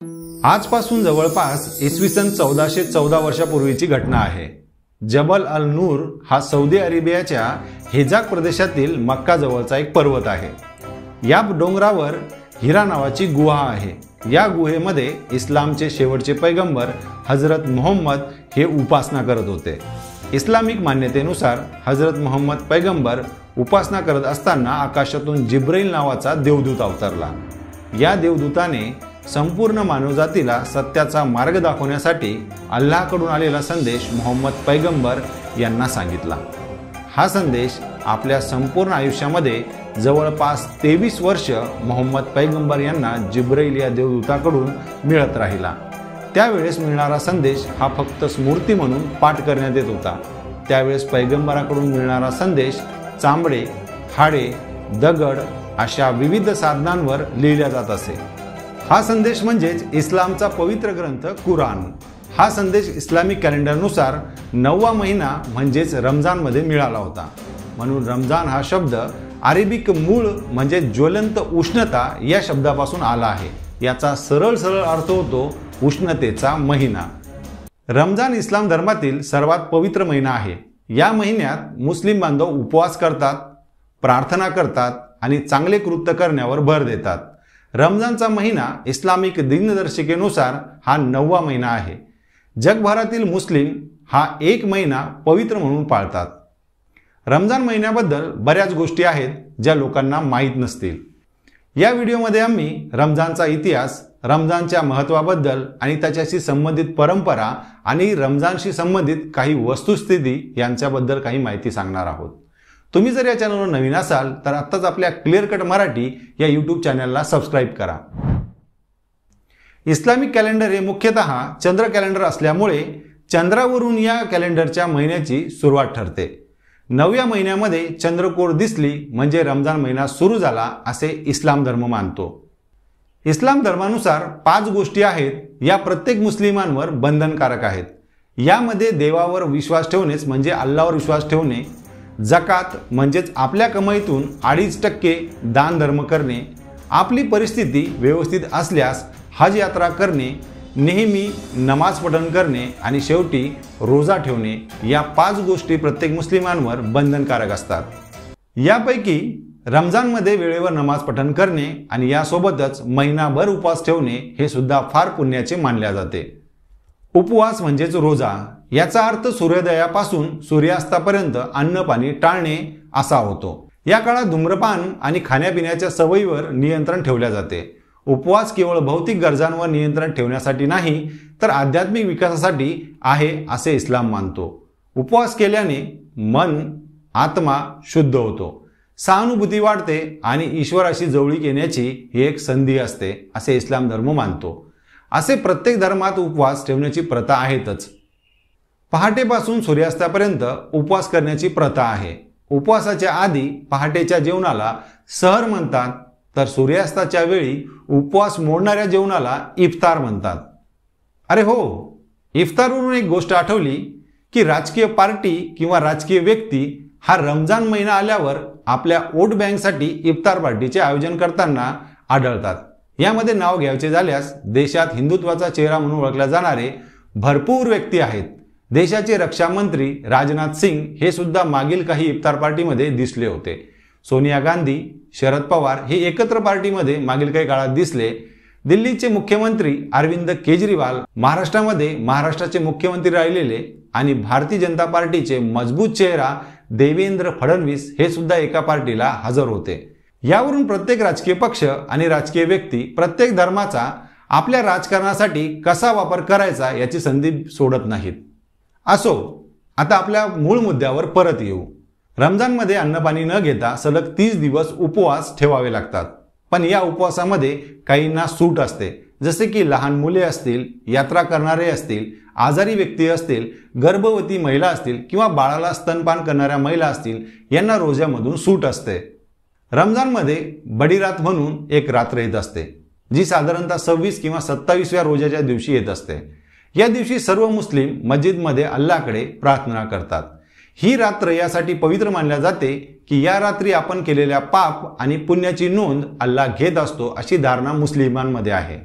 आजपासून जवळपास इसवी सन 1414 वर्षापूर्वीची घटना आहे। जबल अल नूर हा सौदी अरेबियाच्या हिजाज प्रदेशातील मक्का जवळचा एक पर्वत आहे। या डोंगरावर हिरा नावाची गुहा आहे। या गुहेमध्ये इस्लामचे शेवटचे पैगंबर हजरत मोहम्मद हे उपासना करत होते। इस्लामिक मान्यतेनुसार हजरत मोहम्मद पैगंबर उपासना करत असताना आकाशातून जिब्राईल नावाचा देवदूत अवतरला। या देवदूताने संपूर्ण मानवजातीला सत्याचा मार्ग दाखवण्यासाठी अल्लाहकडून आलेला संदेश मोहम्मद पैगंबर यांना सांगितला। हा संदेश आपल्या संपूर्ण आयुष्यामध्ये जवळपास 23 वर्ष मोहम्मद पैगंबर यांना जिब्राईल या देवदूताकडून मिळत राहिला। त्यावेळेस मिळणारा संदेश हा फक्त स्मृती म्हणून पाठ करण्यात येत होता। त्यावेळेस पैगंबराकडून मिळणारा संदेश चांबडे, हाडे, दगड अशा विविध साधनांवर लिहिला जात असे। हा संदेश म्हणजेच इस्लामचा पवित्र ग्रंथ कुराण। हा संदेश इस्लामिक कॅलेंडरनुसार 9वा महिना म्हणजेच रमजानमध्ये मिळाला होता। म्हणून रमजान हा शब्द अरेबिक मूळ म्हणजे ज्वलंत उष्णता या शब्दापासून आला आहे। याचा सरळ अर्थ होतो उष्णतेचा महिना। रमजान इस्लाम धर्मातील सर्वात पवित्र महिना आहे। या महिन्यात मुस्लिम बांधव उपवास करतात, प्रार्थना करतात आणि चांगले कृत्य करण्यावर भर देतात। रमजानचा महिना इस्लामिक दिनदर्शिकेनुसार हा 9वा महिना आहे। जगभरातील मुस्लिम हा एक महिना पवित्र म्हणून पाळतात। रमजान महिन्याबद्दल बऱ्याच गोष्टी आहेत ज्या लोकांना माहीत नसतील। या व्हिडिओमध्ये आम्ही रमजानचा इतिहास, रमजानच्या महत्त्वाबद्दल आणि त्याच्याशी संबंधित परंपरा आणि रमजानशी संबंधित काही वस्तुस्थिती यांच्याबद्दल काही माहिती सांगणार आहोत। तुम्ही जर या चॅनलवर नवीन असाल तर आत्ताच आपल्या क्लिअर कट मराठी या यूट्यूब चॅनलला सबस्क्राईब करा। इस्लामिक कॅलेंडर हे मुख्यतः चंद्र कॅलेंडर असल्यामुळे चंद्रावरून या कॅलेंडरच्या महिन्याची सुरुवात ठरते। 9व्या महिन्यामध्ये चंद्रकोर दिसली म्हणजे रमजान महिना सुरू झाला असे इस्लाम धर्म मानतो। इस्लाम धर्मानुसार 5 गोष्टी आहेत या प्रत्येक मुस्लिमांवर बंधनकारक आहेत। यामध्ये देवावर विश्वास ठेवणेच म्हणजे अल्लाहवर विश्वास ठेवणे, जकात म्हणजेच आपल्या कमाईतून 2.5% दान धर्म करणे, आपली परिस्थिती व्यवस्थित असल्यास हज यात्रा करणे, नेहमी नमाज पठण करणे आणि शेवटी रोजा ठेवणे या 5 गोष्टी प्रत्येक मुस्लिमांवर बंधनकारक असतात। यापैकी रमजानमध्ये वेळेवर नमाज पठण करणे आणि यासोबतच महिनाभर उपवास ठेवणे हे सुद्धा फार पुण्याचे मानले जाते। उपवास म्हणजेच रोजा, याचा अर्थ सूर्योदयापासून सूर्यास्तापर्यंत अन्न पाणी टाळणे असा होतो। या काळात धूम्रपान आणि खाण्यापिण्याच्या सवयीवर नियंत्रण ठेवले जाते। उपवास केवळ भौतिक गरजांवर नियंत्रण ठेवण्यासाठी नाही तर आध्यात्मिक विकासासाठी आहे असे इस्लाम मानतो। उपवास केल्याने मन, आत्मा शुद्ध होतो, सहानुभूती वाढते आणि ईश्वराशी जवळीक येण्याची ही एक संधी असते असे इस्लाम धर्म मानतो। असे प्रत्येक धर्मात उपवास ठेवण्याची प्रथा आहेतच। पहाटेपासून सूर्यास्तापर्यंत उपवास करण्याची प्रथा आहे। उपवासाच्या आधी पहाटेच्या जेवणाला सहर म्हणतात तर सूर्यास्ताच्या वेळी उपवास मोडणाऱ्या जेवणाला इफ्तार म्हणतात। अरे हो, इफ्तारवरून एक गोष्ट आठवली की राजकीय पार्टी किंवा राजकीय व्यक्ती हा रमजान महिना आल्यावर आपल्या वोट बँकसाठी इफ्तार पार्टीचे आयोजन करताना आढळतात। यामध्ये नाव घ्यायचे झाल्यास देशात हिंदुत्वाचा चेहरा म्हणून ओळखल्या जाणारे भरपूर व्यक्ती आहेत। देशाचे रक्षा मंत्री राजनाथ सिंग हे सुद्धा मागील काही इफ्तार पार्टीमध्ये दिसले होते। सोनिया गांधी, शरद पवार हे एकत्र पार्टीमध्ये मागील काही काळात दिसले। दिल्लीचे मुख्यमंत्री अरविंद केजरीवाल, महाराष्ट्रामध्ये महाराष्ट्राचे मुख्यमंत्री राहिलेले आणि भारतीय जनता पार्टीचे मजबूत चेहरा देवेंद्र फडणवीस हे सुद्धा एका पार्टीला हजर होते। यावरून प्रत्येक राजकीय पक्ष आणि राजकीय व्यक्ती प्रत्येक धर्माचा आपल्या राजकारणासाठी कसा वापर करायचा याची संधी सोडत नाहीत। असो, आता आपल्या मूळ मुद्द्यावर परत येऊ। रमजानमध्ये अन्नपाणी न घेता सलग 30 दिवस उपवास ठेवावे लागतात। पण या उपवासामध्ये काहींना सूट असते, जसे की लहान मुले असतील, यात्रा करणारे असतील, आजारी व्यक्ती असतील, गर्भवती महिला असतील किंवा बाळाला स्तनपान करणाऱ्या महिला असतील, यांना रोज्यामधून सूट असते। रमजानमध्ये बडी रात म्हणून एक रात्र येत असते जी साधारणतः 26 किंवा 27व्या रोजाच्या दिवशी येत असते। या दिवशी सर्व मुस्लिम मस्जिदमध्ये अल्लाहकडे प्रार्थना करतात। ही रात्र यासाठी पवित्र मानल्या जाते की या रात्री आपण केलेल्या पाप आणि पुण्याची नोंद अल्लाह घेत असतो अशी धारणा मुस्लिमांमध्ये आहे।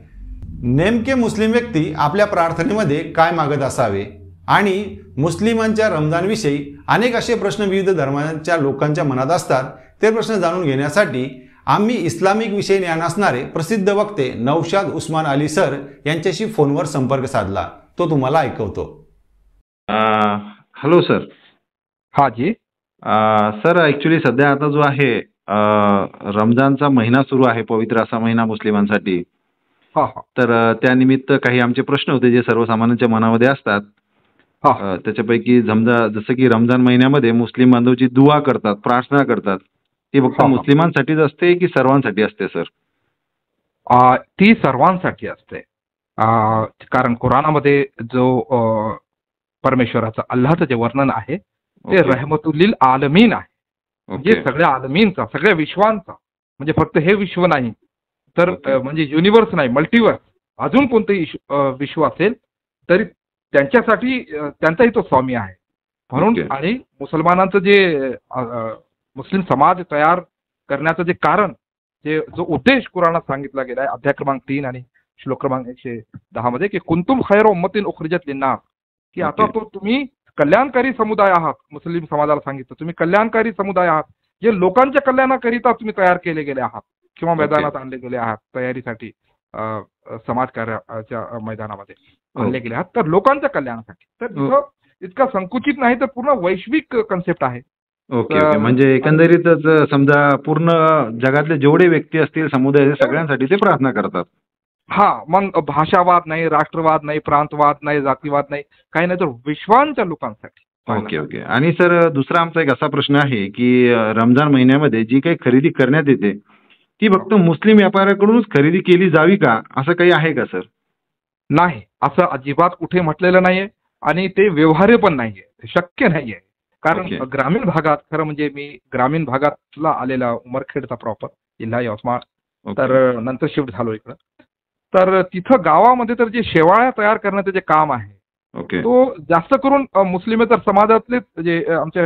नेमके मुस्लिम व्यक्ती आपल्या प्रार्थनेमध्ये काय मागत असावे आणि मुस्लिमांच्या रमजानविषयी अनेक असे प्रश्न विविध धर्मांच्या लोकांच्या मनात असतात, ते प्रश्न जाणून घेण्यासाठी आम्ही इस्लामिक विषय ज्ञान असणारे प्रसिद्ध वक्ते नौशाद उस्मान अली सर यांच्याशी फोनवर संपर्क साधला. तो तुम्हाला ऐकवतो. Hello sir. हा जी. सर ऍक्च्युली सध्या आता जो आहे रमजानचा महिना सुरू आहे, पवित्र असा महिना मुस्लिमांसाठी. हा हा तर त्यानिमित्त काही आमचे प्रश्न होते जे सर्वसामान्यांच्या मनामध्ये असतात. हा त्याच्यापैकी जसं की रमजान महिन्यामध्ये मुस्लिम बांधवची दुआ करतात, प्रार्थना करतात, ती फक्त हा, हा. मुस्लिमांसाठीच असते की सर्वांसाठी असते सर? ती सर्वांसाठी असते. कारण कुराणामध्ये जो परमेश्वराचं अल्लाहचं जे वर्णन आहे ते ओके. रहमतुल्लिल आलमीन आहे. म्हणजे ओके. सगळ्या आलमीनचा, सगळ्या विश्वांचा, म्हणजे फक्त हे विश्व नाही तर ओके. म्हणजे युनिव्हर्स नाही, मल्टिव्हर्स, अजून कोणतेही विश्व असेल तरी त्यांच्यासाठी त्यांचाही तो स्वामी आहे म्हणून. ओके. आणि मुसलमानांचं जे मुस्लिम समाज तयार करण्याचं जे कारण, जो उद्देश कुराणात सांगितला गेला आहे अध्याय क्रमांक 3 आणि श्लोक क्रमांक 110 मध्ये, की कुंतुम खैर उम्मतीन उखरिजत लिन्नास, की आता ओके. तो तुम्ही कल्याणकारी समुदाय आहात. मुस्लिम समाजाला सांगितलं तुम्ही कल्याणकारी समुदाय आहात, जे लोकांच्या कल्याणाकरिता तुम्ही तयार केले गेले आहात किंवा मैदानात आणले गेले आहात तयारीसाठी, समाजकार्याच्या मैदानामध्ये आणले गेले आहात, तर लोकांच्या कल्याणासाठी. तर इथं इतका संकुचित नाही तर पूर्ण वैश्विक कन्सेप्ट आहे. ओके. ओके. म्हणजे एकंदरीतच समजा पूर्ण जगातले जेवढे व्यक्ती असतील, समुदाय, सगळ्यांसाठी ते प्रार्थना करतात. हा, मग भाषावाद नाही, राष्ट्रवाद नाही, प्रांतवाद नाही, जातीवाद नाही, काही नाही, तर विश्वांच्या लोकांसाठी. ओके. ओके. आणि सर दुसरा आमचा एक असा प्रश्न आहे की रमजान महिन्यामध्ये जी काही खरेदी करण्यात येते ती फक्त मुस्लिम व्यापाऱ्याकडूनच खरेदी केली जावी का, असं काही आहे का सर? नाही, असं अजिबात कुठे म्हटलेलं नाहीये आणि ते व्यवहार्य पण नाहीये, शक्य नाहीये. कारण ओके. ग्रामीण भागात, खरं म्हणजे मी ग्रामीण भागातला आलेला, उमरखेडचा प्रॉपर जिल्हा यवतमाळ, ओके. तर नंतर शिफ्ट झालो इकडं. तर तिथं गावामध्ये तर जे शेवाळ्या तयार करण्याचं जे काम आहे ओके. तो जास्त करून मुस्लिमेतर समाजातले जे आमचे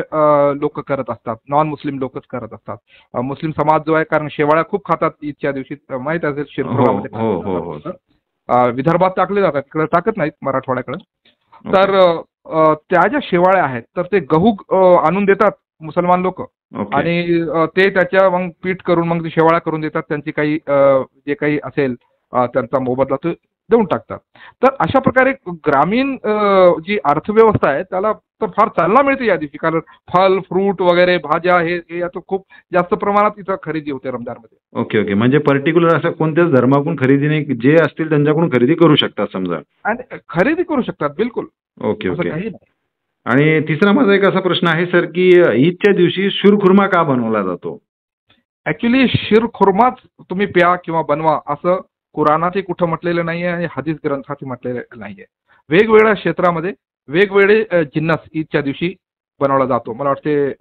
लोक करत असतात, नॉन मुस्लिम लोकच करत असतात. मुस्लिम समाज जो आहे, कारण शेवाळ्या खूप खातात ईदच्या दिवशी, माहित असेल शिरखुर्मामध्ये हो, हो, हो, विदर्भात टाकले जातात, तिकडे टाकत नाहीत, मराठवाड्याकडे. ओके. तर त्या ज्या शेवाळ्या आहेत तर ते गहू आणून देतात मुसलमान लोक, ओके. आणि ते त्याच्या मग पीठ करून मग शेवाळ्या करून देतात. त्यांची काही जे काही असेल त्यांचा मोबदला तो देऊन टाकतात. तर अशा प्रकारे ग्रामीण जी अर्थव्यवस्था आहे त्याला तर फार चालना मिळते या दिवशी, कारण फल फ्रूट वगैरे भाज्या हे याचं खूप जास्त प्रमाणात इथं खरेदी होते रमजानमध्ये. ओके. ओके. म्हणजे पर्टिक्युलर असं कोणत्याच धर्माकडून खरेदी नाही, जे असतील त्यांच्याकडून खरेदी करू शकतात समजा. आणि खरेदी करू शकतात बिलकुल, ओके. असं ओके. काही नाही. आणि तिसरा माझा एक असा प्रश्न आहे सर की ईदच्या दिवशी शिरखुर्मा का बनवला जातो? ऍक्च्युली शिरखुर्माच तुम्ही प्या किंवा बनवा असं कुराणातही कुठं म्हटलेलं नाहीये आणि हदीस ग्रंथातही म्हटलेलं नाहीये. वेगवेगळ्या क्षेत्रामध्ये वेगवेगळे जिन्नस ईदच्या दिवशी बनवला जातो. मला वाटते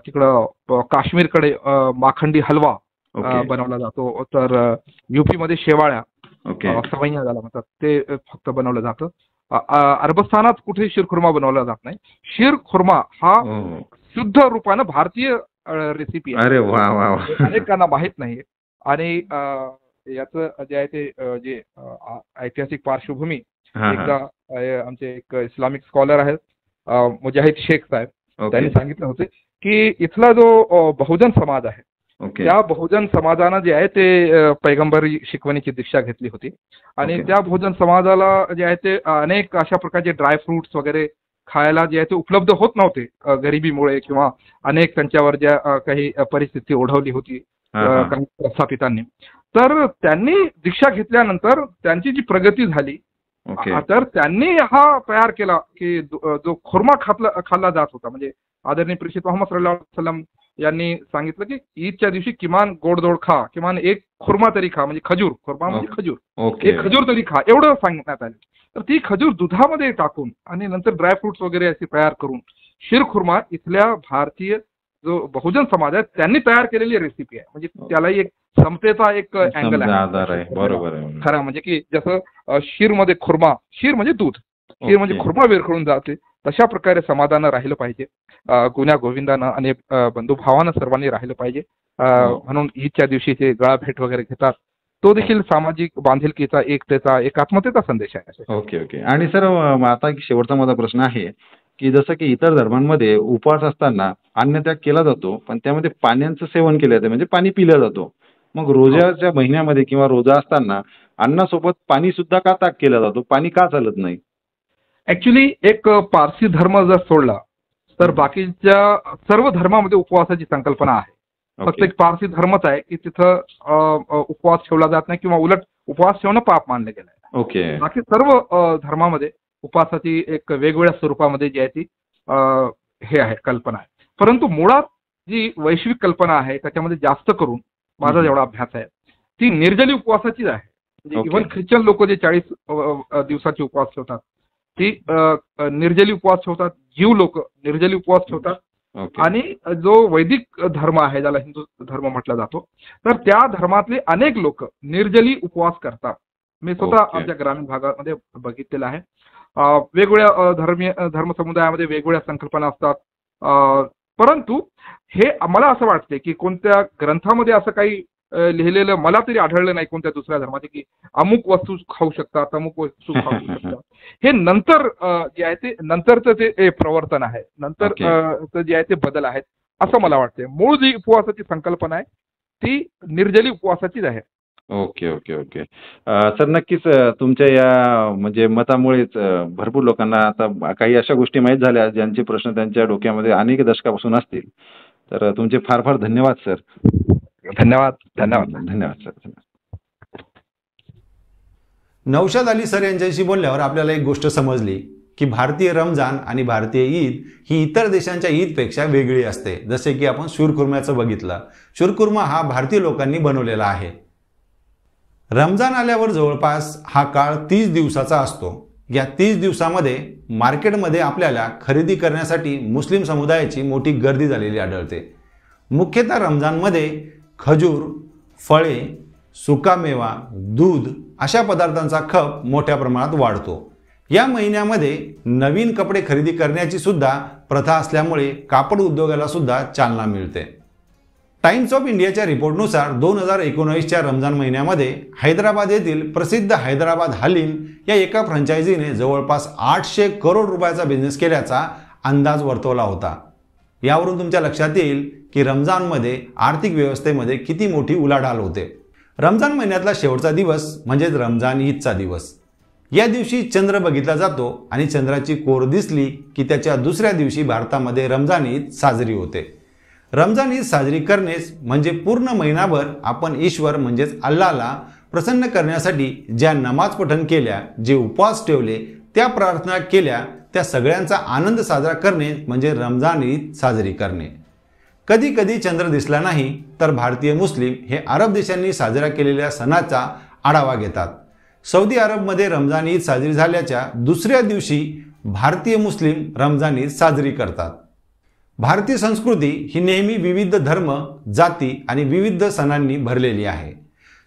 तिकडं काश्मीरकडे माखंडी हलवा ओके. बनवला जातो, तर युपी मध्ये शेवाळ्या, ओके. सवैया झाला म्हणतात, ते फक्त बनवलं जातं. अरबस्थानात कुठेही शिरखुर्मा बनवला जात नाही. शिरखुर्मा हा हो. शुद्ध रूपानं भारतीय रेसिपी आहे. अरे वा वा वा. अनेकांना माहित नाहीये. आणि याचं जे आहे ते जे ऐतिहासिक पार्श्वभूमी, हा, एकदा हा. आमचे एक इस्लामिक स्कॉलर आहेत मुजाहिद शेख साहेब, ओके. त्यांनी सांगितलं होते की इथला जो बहुजन समाज आहे ओके. त्या बहुजन समाजानं जे आहे ते पैगंबरी शिकवणीची दीक्षा घेतली होती. आणि ओके. त्या बहुजन समाजाला जे आहे ते अनेक अशा प्रकारचे ड्रायफ्रुट्स वगैरे खायला जे आहे ते उपलब्ध होत नव्हते गरिबीमुळे, किंवा अनेक त्यांच्यावर ज्या काही परिस्थिती ओढवली होती हा, हा. काही प्रस्थापितांनी. तर त्यांनी दीक्षा घेतल्यानंतर त्यांची जी प्रगती झाली, ओके. तर त्यांनी हा तयार केला की जो खुर्मा खाल्ला जात होता, म्हणजे आदरणीय प्रेषित मोहम्मद सल्लल्लाहु अलैहि वसल्लम यांनी सांगितलं की ईदच्या दिवशी किमान गोडधोड खा, किमान एक खुर्मा तरी खा, म्हणजे खजूर, खुर्मा म्हणजे खजूर, ओके. एक खजूर तरी खा, एवढं सांगण्यात आलं. तर ती खजूर दुधामध्ये टाकून आणि नंतर ड्रायफ्रुट्स वगैरे असे तयार करून शिरखुर्मा इथल्या भारतीय जो बहुजन समाज आहे त्यांनी तयार केलेली रेसिपी आहे. म्हणजे त्यालाही एक समतेचा एक अँगल समजा आधार आहे. बरोबर आहे. खरा, म्हणजे की जसं शीरमध्ये खुर्मा, शीर म्हणजे दूध, शीर म्हणजे ओके. खुर्मा विरघळून जाते, तशा प्रकारे समाधानं राहिलं पाहिजे, गुन्ह्या गोविंदानं आणि बंधुभावानं सर्वांनी राहिलं पाहिजे. म्हणून ईदच्या दिवशी ते गळा भेट वगैरे घेतात. तो देखील सामाजिक बांधिलकीचा, एकतेचा, एकात्मतेचा संदेश आहे. ओके. आणि सर आता एक शेवटचा माझा प्रश्न आहे की जसं की इतर धर्मांमध्ये उपवास असताना अन्नत्याग केला जातो, पण त्यामध्ये पाण्याचं सेवन केलं जातं, म्हणजे पाणी पिलं जातो. मग रोजाच्या महिन्यामध्ये किंवा रोजा असताना अन्नासोबत पाणी सुद्धा का त्याग केला जातो? पाणी का चालत नाही? ऍक्च्युली एक पारसी धर्म जर सोडला तर बाकीच्या सर्व धर्मामध्ये उपवासाची संकल्पना आहे. फक्त ओके. एक पारसी धर्मच आहे की तिथं उपवास ठेवला जात नाही किंवा उलट उपवास ठेवणं पाप मानलं गेलं आहे. ओके. बाकी सर्व धर्मामध्ये उपवासाची एक वेगवेगळ्या स्वरूपामध्ये जी आहे ती हे आहे, कल्पना आहे. परंतु मुळात जी वैश्विक कल्पना आहे त्याच्यामध्ये जास्त करून माझा जेवढा अभ्यास आहे ती निर्जली उपवासाचीच आहे. म्हणजे ओके. इव्हन ख्रिश्चन लोक जे 40 दिवसाचे उपवास ठेवतात ती निर्जली उपवास ठेवतात. जीव लोक निर्जली उपवास ठेवतात. ओके. आणि जो वैदिक धर्म आहे, ज्याला हिंदू धर्म म्हटला जातो, तर त्या धर्मातले अनेक लोक निर्जली उपवास करतात. मी स्वतः ओके. आमच्या ग्रामीण भागामध्ये बघितलेलं आहे. वेगवेगळ्या धर्मसमुदायामध्ये वेगवेगळ्या संकल्पना असतात. परंतु हे मला असं वाटते की कोणत्या ग्रंथामध्ये असं काही लिहिलेलं मला तरी आढळलं नाही कोणत्या दुसऱ्या धर्माचे की अमुक वस्तू खाऊ शकतात, अमुक वस्तू खाऊ शकतात. हे नंतर जे आहे ते नंतरचं ते प्रवर्तन आहे, नंतर जे आहे ते बदल आहेत असं मला वाटते. मूळ जी उपवासाची संकल्पना आहे ती निर्जली उपवासाचीच आहे. ओके. सर नक्कीच तुमच्या या म्हणजे मतामुळेच भरपूर लोकांना आता काही अशा गोष्टी माहीत झाल्या ज्यांचे प्रश्न त्यांच्या डोक्यामध्ये अनेक दशकापासून असतील. तर तुमचे फार फार धन्यवाद सर. धन्यवाद. धन्यवाद सर. नौशाद अली सर यांच्याशी बोलल्यावर आपल्याला एक गोष्ट समजली की भारतीय रमजान आणि भारतीय ईद ही इतर देशांच्या ईदपेक्षा वेगळी असते. जसे की आपण शीरखुर्म्याचं बघितलं. शीरखुर्मा हा भारतीय लोकांनी बनवलेला आहे. रमजान आल्यावर जवळपास हा काळ 30 दिवसाचा असतो. या 30 दिवसामध्ये मार्केटमध्ये आपल्याला खरेदी करण्यासाठी मुस्लिम समुदायाची मोठी गर्दी झालेली आढळते. मुख्यतः रमजानमध्ये खजूर, फळे, सुकामेवा, दूध अशा पदार्थांचा खप मोठ्या प्रमाणात वाढतो. या महिन्यामध्ये नवीन कपडे खरेदी करण्याची सुद्धा प्रथा असल्यामुळे कापड उद्योगाला सुद्धा चालना मिळते. टाइम्स ऑफ इंडियाच्या रिपोर्टनुसार 2019च्या रमजान महिन्यामध्ये हैदराबाद येथील प्रसिद्ध हैदराबाद हलीम या एका फ्रँचायझीने जवळपास 800 करोड रुपयाचा बिझनेस केल्याचा अंदाज वर्तवला होता. यावरून तुमच्या लक्षात येईल की रमजानमध्ये आर्थिक व्यवस्थेमध्ये किती मोठी उलाढाल होते. रमजान महिन्यातला शेवटचा दिवस म्हणजेच रमजान ईदचा दिवस. या दिवशी चंद्र बघितला जातो आणि चंद्राची कोर दिसली की त्याच्या दुसऱ्या दिवशी भारतामध्ये रमजान ईद साजरी होते. रमजान ईद साजरी करणेच म्हणजे पूर्ण महिनाभर आपण ईश्वर म्हणजेच अल्लाहला प्रसन्न करण्यासाठी ज्या नमाज पठण केल्या, जे उपवास ठेवले, त्या प्रार्थना केल्या, त्या सगळ्यांचा आनंद साजरा करणे म्हणजे रमजान ईद साजरी करणे. कधी कधी चंद्र दिसला नाही तर भारतीय मुस्लिम हे अरब देशांनी साजरा केलेल्या सणाचा आढावा घेतात. सौदी अरबमध्ये रमजान ईद साजरी झाल्याच्या दुसऱ्या दिवशी भारतीय मुस्लिम रमजान ईद साजरी करतात. भारतीय संस्कृती ही नेहमी विविध धर्म, जाती आणि विविध सणांनी भरलेली आहे.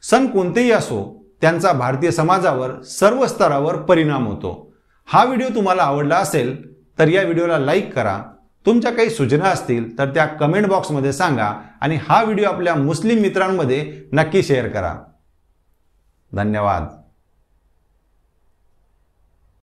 सण कोणतेही असो त्यांचा भारतीय समाजावर सर्व स्तरावर परिणाम होतो. हा व्हिडिओ तुम्हाला आवडला असेल तर या व्हिडिओला लाईक करा. तुमच्या काही सूचना असतील तर त्या कमेंट बॉक्समध्ये सांगा आणि हा व्हिडिओ आपल्या मुस्लिम मित्रांमध्ये नक्की शेअर करा. धन्यवाद.